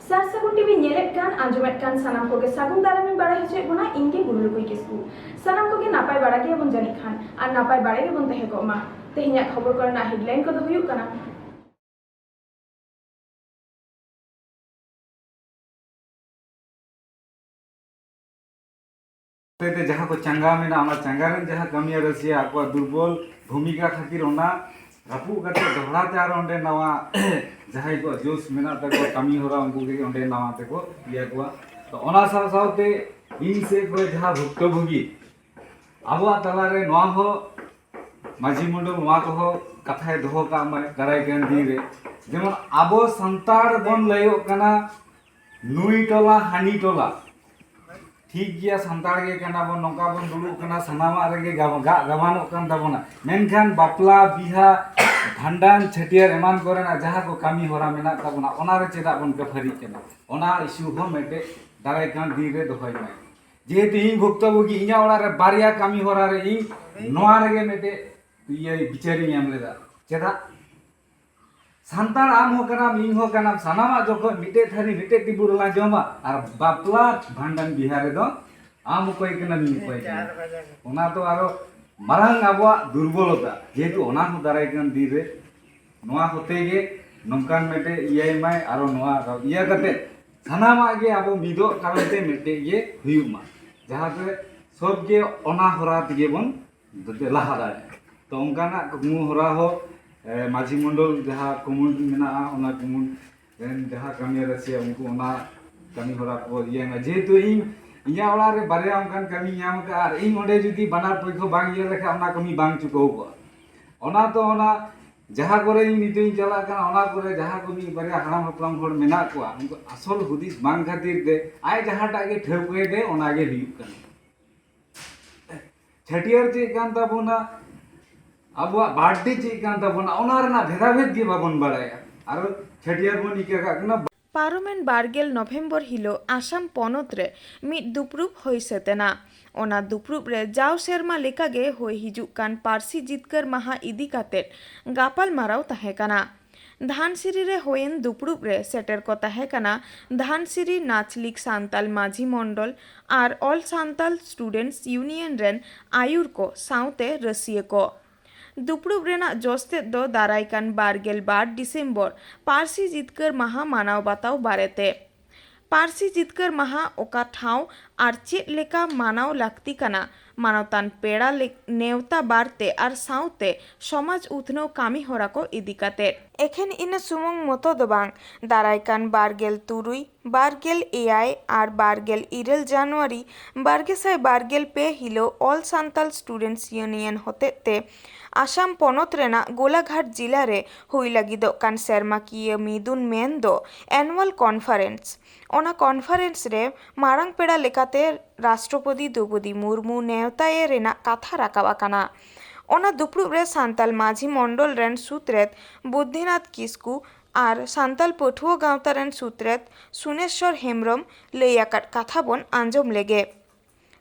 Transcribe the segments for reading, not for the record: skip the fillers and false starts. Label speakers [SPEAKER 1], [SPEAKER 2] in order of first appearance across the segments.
[SPEAKER 1] सार सागुन टीवी नेलेट कान आंजमेट कान सानाम कोगे सागुन दारामी बाड़ा हचे बोना इनके गुरुलुकुई किसकु सानाम कोगे नापाय बाड़ा के बन जानी खान और नापाय बाड़े के बन तहे गोमा तेहिया खबर करना हेडलाइन को दो हुयुक काना
[SPEAKER 2] जहाँ को चंगा में चंगा जहाँ कमिया रसिया को दुर्बल भूमिका खातिर रापू करते दोहरा ते आर ओंडे नवा जहाँ को जोश मेना तको कमी होरा उनको के ओंडे नवा तको इया को तो ओना साव सावते इन से को जहाँ भुक्तभोगी आबो तलारे नवा हो माझी मंडल नवा को कथाय दोहो का मै दाराय केन दिरे जेमन आबो संतार बन लयो कना नुई टोला हानी टोला ठीक गया संतार के कना बन नौका बन दुलु कना सनामा रगे गवानो कन तबना मेनखान बापला बिहा भांडान छटियर एमान करेना जहाँ को कमी होरा मेना तबना ओना रे चेदा बन कफरी केना ओना इश्यू हो मेटे दाराय कान दी रे दोहय मै जेहेतु इन भुक्तभोगी इना ओना रे बारिया कमी होरा रे इन नोआ रे मेटे ये बिचारी एम लेदा चेदा संतान आम हो कना मीन हो कना सनामा जोको मिटे थारी मिटे तिबुरला जमा और बापला भांडन बिहारे दो आम कोई कना मीन कोई ओना तो आरो मारंग आबो दुर्बलता जेहेतु ओना हो दाराय कन दी रे नोआ होते गे नमकान मेटे इयाय माय आरो नोआ इया कते सनामा गे आबो मिदो कारते मेटे ये हुयुमा जहां पे सब गे ओना होरा तिगे बन लहा दाड़े तो उनकाना कुमु होरा हो माझी मंडल जहाँ कुमुन मेना ओना कुमुन जहाँ कमी रसिया उनको ओना कमी होरा को ये जेहेतु इन इया ओला रे बारे उनकान कमी नाम का और इन ओडे जुदी बनार पैखो बांग ये लेखा ओना कमी बांग चुको को ओना तो ओना जहाँ करे इन निते चला का ओना करे जहाँ कमी बारे हराम हपलाम होड़ मेना को उनको असल हुदिस बांग खातिर दे आय जहाँ टागे ठेवके दे ओना गे हुयुक कना छटियर चे कान ताबोना अब बाड्डे चेक कान ताबोना ओना रेना भेदाभेद गे बाबन बाड़ाया और छटियर बन इका काना
[SPEAKER 1] पारोमेन बारगेल नवेम्बर हिलो आसाम पनत रे मिद दुपरुप होई सेतेना ओना दुपरुप रे जाव सेरमा लेकागे होई हिजुक कान पारसी जितकर माहा इदी काते गापाल माराव ताहे काना धानसिरी रे होयेन दुपरुप रे सेटर को ताहे काना धानसिरी नाचलिक सांताल माझी मंडल और all Santal students union rain आयुर को साउते रसिए को दुपरुप रेना जोस्ते दो दारायकान बारगेल 12 डिसेम्बर पारसी जितकर माहा मानाव बाताव बारेते पारसी जितकर माहा ओका ठाव और चेद लेका मानाव लाक्ति काना मानवतान पेड़ा नेवता बारते और साउते समाज उथनव कामी होरा को इदिकाते एखेन इन सुमुंग मतो दो बांग दारायकान बारगेल तुरुई बारगेल एआई और बारगेल इरेल जनवरी बारगेसाय बारगेल पे हिलो ऑल सांताल स्टूडेंट्स यूनियन होते ते आसाम पनत रेना गोलाघाट जिला रे हुई लगिदो कान सेरमा किए मिदुन मेन दो एनुअल कॉन्फ्रेंस ओना कॉन्फ्रेंस रे मारांग पेड़ा लेकाते राष्ट्रपति द्रौपदी मुर्मू नेवताए रेना कथा राकाबा काना ओना दुपरुप रे सांताल माझी मंडल रेन सुत्रेत बुद्धिनाथ किस्कू और सांताल पठुआ गावता रेन सुत्रेत सुनेश्वर हेम्ब्रम लैयाकाट कथा बन आंजम लेगे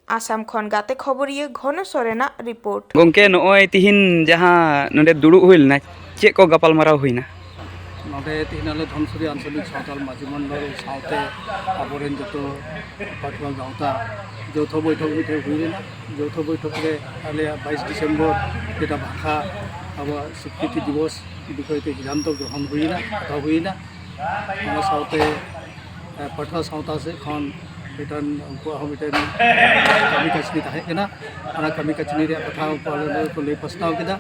[SPEAKER 1] आसाम खन गाते खबरिए घन सोरेना रिपोर्ट
[SPEAKER 3] गोंके नोय तिहिन जहाँ नोडे दुड़ुब हुइलना चे को गपालमाराव हुइना
[SPEAKER 4] नोडे तिहिनाले धनसुरी आंचलिक सावताल माझी मंडल सावते आबोरेन जतो पठुआ गावता যৌথ बैठक मिटे हुइना যৌথ बैठक रे आले 22 डिसेम्बर जेटा भाषा अब स्वीकृति दिवस বিষয়তে সিদ্ধান্ত গ্রহণ हुइना কথা हुइना ओना सावते पठुआ सावता से खन मिटन उनको हम मिटन कमी कचनी ताहे केना ओना कमी कचनी रे कथा को लई प्रस्ताव केदा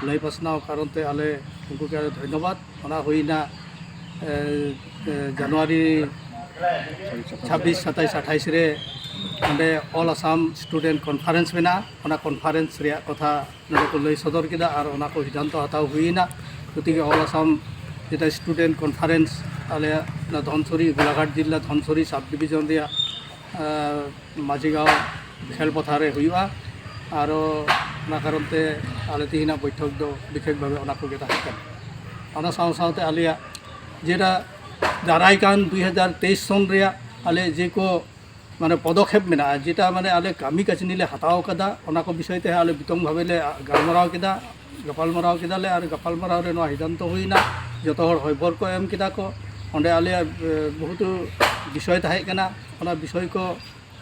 [SPEAKER 4] लई प्रस्ताव कारण ते आले उनको के धन्यवाद ओना हुइना जनवरी 26 27 28 रे अंडे ऑल आसाम स्टूडेंट कॉन्फ्रेंस मेना ओना कॉन्फ्रेंस रे कथा नडे को लई सदर केदा और ओना को सिद्धांत हताव हुइना गतिके ऑल आसाम जेटा स्टूडेंट कॉन्फ्रेंस आले धनसुरी गोलाघाट जिला धनसुरी सब डिविजन रे माझीगाँव खेलपथारे हुआ और कारणते आले तिहिना बैठक दो विशेष भाव ओना साव सावते आलिया जेटा दारायकान 2023 सन रे आले जे को माने पदक्षेप मेना जेटा माने आले कामी काचनीले हताव कदा ओना को विषयते आले बितंग भावेले गालमाराव केदा गपालमाराव केदाले और गपालमाराव रे नो सिद्धांत हुइना जतो हर हयबर को एम केदा को ᱚᱸᱰᱮ ᱟᱞᱮᱭᱟᱜ ᱵᱚᱦᱩᱛ ᱵᱤᱥᱚᱭ ᱛᱟᱦᱮᱸ ᱠᱟᱱᱟ ᱚᱱᱟ ᱵᱤᱥᱚᱭ ᱠᱚ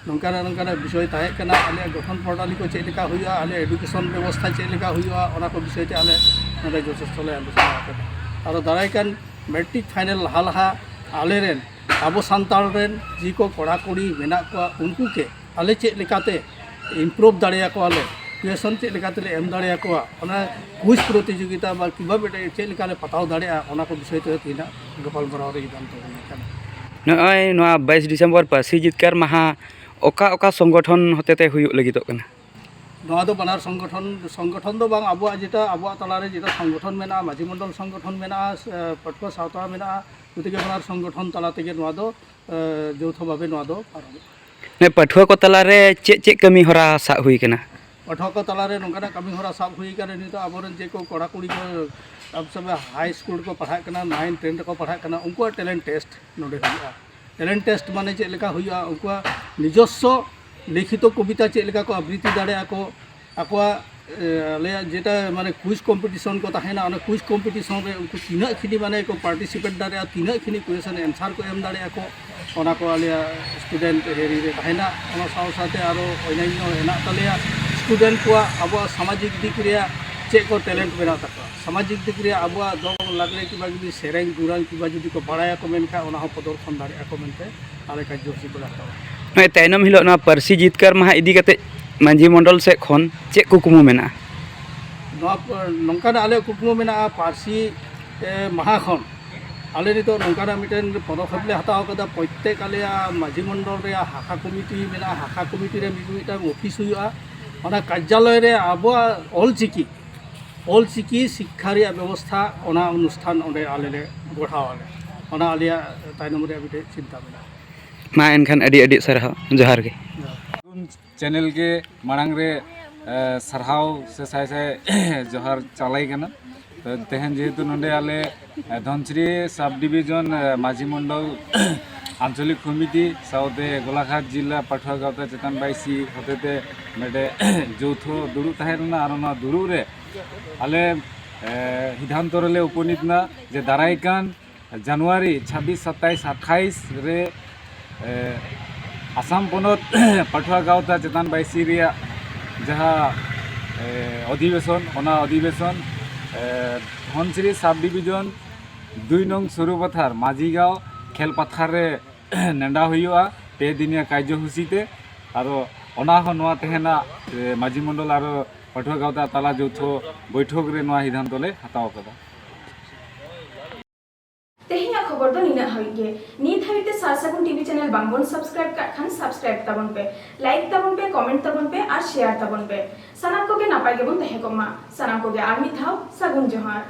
[SPEAKER 4] ᱱᱚᱝᱠᱟᱱᱟᱜ ᱵᱤᱥᱚᱭ ᱛᱟᱦᱮᱸ ᱠᱟᱱᱟ ᱟᱞᱮᱭᱟᱜ ᱜᱚᱴᱷᱚᱱ ᱯᱨᱚণᱟᱞᱤ ᱠᱚ ᱪᱮᱫ ᱞᱮᱠᱟ ᱦᱩᱭᱩᱜᱼᱟ ᱟᱞᱮ ᱮᱰᱩᱠᱮᱥᱚᱱ ᱵᱮᱵᱚᱥᱛᱷᱟ ᱪᱮᱫ ᱞᱮᱠᱟ ᱦᱩᱭᱩᱜᱼᱟ ᱚᱱᱟ ᱠᱚ ᱵᱤᱥᱚᱭ ᱛᱮ ᱟᱞᱮ ᱱᱚᱰᱮ যথেষ্ট ᱞᱮ আলোচনা ᱟᱠᱟᱫᱟ ᱟᱨ ᱫᱟᱨᱟᱭ ᱠᱟᱱ ᱢᱮᱴᱨᱤᱠ ᱯᱷᱟᱭᱱᱮᱞ ᱞᱟᱦᱟ ᱟᱞᱮᱨᱮᱱ ᱟᱵᱚ ᱥᱟᱱᱛᱟᱲ ᱨᱮᱱ ᱡᱤ ᱠᱚ ᱠᱚᱲᱟ ᱠᱩᱲᱤ ᱢᱮᱱᱟᱜ ᱠᱚᱣᱟ ᱩᱱᱠᱩ ke ᱟᱞᱮ ᱪᱮᱫ ᱞᱮᱠᱟᱛᱮ ইমপ্রুভ দাঁড়িয়াকোয়ালে কুয়েশন চেদ লেকাতেলে এম দাঁড়িয়াকোয়া ওনা কুইজ প্রতিযোগিতা বা কিভাবে চেদ লেকালে পাতাও দাঁড়িয়া ওনা কো বিষয় তে তিনা গাপালমারাও রে সিদ্ধান্ত ᱦᱩᱭ ᱟᱠᱟᱱᱟ
[SPEAKER 3] ᱱᱚᱜᱼᱚᱭ ᱱᱚᱣᱟ 22 ᱰᱤᱥᱮᱢᱵᱚᱨ ᱯᱟᱹᱨᱥᱤ ᱡᱤᱛᱠᱟᱹᱨ ᱢᱟᱦᱟ ᱚᱠᱟ ᱥᱚᱝᱜᱚᱴᱷᱚᱱ ᱦᱚᱛᱮᱛᱮ ᱦᱩᱭᱩᱜ ᱞᱟᱹᱜᱤᱫᱚᱜ ᱠᱟᱱᱟ
[SPEAKER 4] ᱱᱚᱣᱟ ᱫᱚ ᱵᱟᱱᱟᱨ ᱥᱚᱝᱜᱚᱴᱷᱚᱱ ᱫᱚ ᱵᱟᱝ ᱟᱵᱚᱣᱟᱜ ᱡᱮᱴᱟ ᱟᱵᱚᱣᱟᱜ ᱛᱟᱞᱟᱨᱮ ᱡᱮᱴᱟ ᱥᱚᱝᱜᱚᱴᱷᱚᱱ ᱢᱮᱱᱟᱜᱼᱟ ᱢᱟᱹᱡᱷᱤ ᱢᱚᱱᱰᱚᱞ ᱥᱚᱝᱜᱚᱴᱷᱚᱱ ᱢᱮᱱᱟᱜᱼᱟ ᱯᱟᱹᱴᱷᱩᱣᱟᱹ ᱥᱟᱶᱛᱟ ᱢᱮᱱᱟᱜᱼᱟ ᱜᱚᱛᱤকে ᱵᱟᱱᱟর ᱥᱚᱝᱜᱚᱴᱷᱚᱱ ᱛᱟᱞᱟ ᱛᱮᱜᱮ ᱱᱚᱣᱟ ᱫᱚ যৌথ ᱵᱷᱟবে ᱱᱚᱣᱟ ᱫᱚ ᱯᱟᱨᱚᱢᱚᱜᱼᱟ
[SPEAKER 3] ᱯᱟᱹᱴᱷᱩᱣᱟᱹ ᱠᱚ ᱛᱟᱞᱟᱨᱮ ᱪᱮᱫ ᱠᱟᱹᱢᱤ ᱦᱚᱨᱟ ᱥᱟᱵ ᱦᱩᱭ ᱟᱠᱟᱱᱟ
[SPEAKER 4] ᱯᱟᱹᱴᱷᱩᱣᱟᱹ ᱠᱚ ᱛᱟᱞᱟᱨᱮ ᱱᱚᱝᱠᱟᱱᱟᱜ ᱠᱟᱹᱢᱤ ᱦᱚᱨᱟ ᱥᱟᱵ ᱦᱩᱭ ᱟᱠᱟᱱᱟ ᱱᱤᱛᱚᱜ ᱟᱵᱚᱨᱮᱱ ᱡᱮ ᱠᱚ ᱠᱚᱲᱟ ᱠᱩᱲᱤ ᱠᱚ ᱟᱵ ᱥᱚᱵ ᱦᱟই ᱥᱠᱩᱞ ᱨᱮᱠᱚ ᱯᱟᱲᱦᱟᱜ ᱠᱟᱱᱟ 9 10 ᱨᱮᱠᱚ ᱯᱟᱲᱦᱟᱜ ᱠᱟᱱᱟ ᱩᱱᱠᱩᱣᱟᱜ ᱴᱮᱞᱮᱱᱴ ᱴᱮᱥᱴ ᱱᱚᱰᱮ ᱦᱩᱭᱩᱜᱼᱟ ᱴᱮᱞᱮᱱᱴ ᱴᱮᱥᱴ ᱢᱟᱱᱮ ᱪᱮᱫ ᱞᱮᱠᱟ ᱦᱩᱭᱩᱜᱼᱟ ᱩᱱᱠᱩᱣᱟᱜ ᱱᱤᱡᱚᱥᱥᱚ ᱞᱤখিত ᱠᱚᱵᱤতা ᱪᱮᱫ ᱞᱮᱠᱟ ᱠᱚ আবৃত্তি দাঁড়ায় ᱟᱠᱚ ᱟᱠᱚᱣᱟᱜ ᱟᱞᱮᱭᱟᱜ ᱡᱮᱴᱟ ᱢᱟᱱᱮ কুইজ কম্পিটিশন ᱠᱚ ᱛᱟᱦᱮᱱᱟ ᱚᱱᱟ কুইজ কম্পিটিশন রে উनको তিনাᱹᱜ ᱠᱷᱤᱱᱤ ᱢᱟᱱᱮ ᱠᱚ পার্টিসিপেট দাঁড়ায় তিনাᱹᱜ ᱠᱷᱤᱱᱤ ᱠᱩᱭᱮᱥᱪᱚᱱ ᱮᱱᱥᱟᱨ ᱠᱚ ᱮᱢ ᱫᱟᱲᱮᱭᱟᱜᱼᱟ ᱠᱚ ᱚᱱᱟ ᱠᱚ ᱟᱞᱮᱭᱟᱜ ᱥᱴᱩᱰᱮন্ট ᱮᱨᱤ ᱨᱮ ᱛᱟᱦᱮᱱᱟ ᱚᱱᱟ ᱥᱟᱶ ᱥᱟᱶᱛᱮ ᱟᱨᱚ ᱚᱱᱟন্য ᱦᱮᱱᱟᱜ ᱛᱟᱞᱮᱭᱟ ᱥᱴᱩডᱮন্ট ᱠᱚᱣᱟᱜ ᱟᱵᱚᱣᱟᱜ ᱥᱟᱢᱟᱡᱤᱠ ᱫᱤᱠ ᱨᱮᱭᱟᱜ ᱪᱮᱫ ᱠᱚ ᱴᱮᱞᱮন্ট ᱢᱮᱱᱟᱜ ᱛᱟᱠᱚᱣᱟ ᱥᱟᱢᱟᱡᱤᱠ ᱫᱤᱠ ᱨᱮᱭᱟᱜ ᱟᱵᱚᱣᱟᱜ ᱫᱚᱝ ᱞᱟᱜᱽᱲᱮ কিবা যদি ᱥᱮᱨᱮᱧ ᱫᱩᱨᱟᱝ কিবা যদি ᱠᱚ ᱵᱟᱲᱟᱭᱟ ᱠᱚ ᱢᱮᱱᱠᱷᱟᱱ ᱚᱱᱟ ᱦᱚᱸ ᱯᱨᱚᱫᱚᱨশᱚᱱ ᱫᱟᱲᱮᱭᱟᱜᱼᱟ ᱠᱚ ᱢᱮᱱᱛᱮ ᱟᱞᱮ ᱠᱟᱨযᱚᱥᱩᱪᱤ ᱠᱚ ᱦᱟᱛᱟᱣᱟ
[SPEAKER 3] ᱱᱚᱜᱼᱚᱭ ᱛᱟᱭᱱᱚᱢ ᱦᱤᱞᱳᱜ ᱱᱚᱣᱟ ᱯᱟᱹᱨᱥᱤ ᱡᱤᱛᱠᱟᱹᱨ ᱢᱟᱦᱟ ᱤᱫᱤ ᱠᱟᱛᱮ ᱢᱟᱹᱡᱷᱤ ᱢᱚଣ୍ଡᱚᱞ ᱥᱮᱫ ᱠᱷᱚᱱ ᱪᱮᱫ ᱠᱩᱠᱢᱩ ᱢᱮᱱᱟᱜᱼᱟ
[SPEAKER 4] ᱱᱚᱣᱟ ᱱᱚᱝᱠᱟᱱᱟᱜ ᱟᱞᱮ ᱠᱩᱠᱢᱩ ᱢᱮᱱᱟᱜᱼᱟ ᱯᱟᱹᱨᱥᱤ ᱢᱟᱦᱟ ᱠᱷᱚᱱ ᱟᱞᱮ ᱱᱤᱛᱚᱜ ᱱᱚᱝᱠᱟᱱᱟᱜ ᱢᱤᱫᱴᱮᱱ ᱯᱚᱫᱚᱠᱷᱮᱯ ᱞᱮ ᱦᱟᱛᱟᱣ ᱟᱠᱟᱫᱟ ᱯᱨᱚᱛᱛᱮᱠ ᱟᱞᱮᱭᱟᱜ ᱢᱟᱹᱡᱷᱤ ᱢᱚᱱᱰᱚᱞ ᱨᱮᱭᱟᱜ ᱦᱟᱠᱟ ᱠᱚᱢᱤᱴᱤ ᱢᱮᱱᱟᱜᱼᱟ ᱦᱟᱠᱟ ᱠᱚᱢᱤᱴᱤ ᱨᱮ ᱢᱤᱫᱴᱟᱝ ᱚᱯᱷᱤᱥ ᱦᱩᱭᱩᱜᱼᱟ ᱚᱱᱟ ᱠᱟᱨযালয় ᱨᱮ ᱟᱵᱚᱣᱟᱜ ᱚᱞᱪᱤᱠᱤ ᱥᱤক্ষᱟ ᱨᱮᱭᱟᱜ ᱵᱮᱵᱚᱥᱛᱷᱟ ᱚᱱᱟ ᱚᱱᱩᱥᱴᱷᱟᱱ ᱚᱸᱰᱮ ᱟᱞᱮ ᱞᱮ ᱜᱚᱲᱦᱟᱣᱟᱞᱮ ᱚᱱᱟ ᱟᱞᱮᱭᱟᱜ ᱛᱟᱭᱱᱚᱢ ᱨᱮᱭᱟᱜ ᱢᱤᱫᱴᱮᱱ ᱪᱤᱱᱛᱟᱹ ᱢᱮᱱᱟᱜᱼᱟ
[SPEAKER 3] ᱢᱟ ᱮᱱᱠᱷᱟᱱ ᱟᱹᱰᱤ ᱥᱟᱨᱦᱟᱣ ᱡᱚᱦᱟᱨ ᱜᱮ
[SPEAKER 2] ᱪᱮᱱᱮᱞ ᱜᱮ ᱢᱟᱲᱟᱝ ᱨᱮ ᱥᱟᱨᱦᱟᱣ ᱥᱮ ᱥᱟᱭ ᱥᱟᱭ ᱡᱚᱦᱟᱨ ᱪᱟᱞᱟᱭ ᱠᱟᱱᱟ ᱛᱮᱦᱮᱧ ᱡᱮহেতु ᱱᱚᱰᱮ ᱟᱞᱮ ᱫᱷᱚᱱᱥᱨᱤ ᱥᱟᱵ ᱰᱤᱵᱷᱤᱡᱚᱱ ᱢᱟᱹᱡᱷᱤ ᱢᱚᱱᱰᱚᱞ আঞ্চলিক কমিটি সাথে গোলাঘাট জেলা পাঠুয়া গাঁওতা চেতন বাইসি হতেতে মেডে যৌথ দুড়ুব তাহেনা আর না দুড়ুব রে আলে সিদ্ধান্ত রে উপনীত না যে দারাইকান জানুয়ারি 26 27 28 রে আসাম পনত পাঠুয়া গাঁওতা চেতন বাইসি রিয়া যাহা অধিবেশন ওনা অধিবেশন ধনশ্রী সাব ডিভিজন 2 নং সরুপথার মাঝিগাঁও খেল পাথার রে নেন্ডা হইয়া পে দিনিয়া কার্যসূচিতে আর ওনা হন নোয়া তেহেনা মাঝি মন্ডল আর পাঠুয়া গাঁওতা তালা যৌথ বৈঠক রে নোয়া সিদ্ধান্ত লে হাতাও কাদা
[SPEAKER 1] तेहिया खबर दो निना हई गे नीत हाबिते सारसागुन टीवी चैनल बांगबन सब्सक्राइब का खान सब्सक्राइब ताबन पे लाइक ताबन पे कमेंट ताबन पे और शेयर ताबन पे सनाम को के नापाय गेबन तहे कोमा सनाम को गे आर मित हाव सागुन जोहार।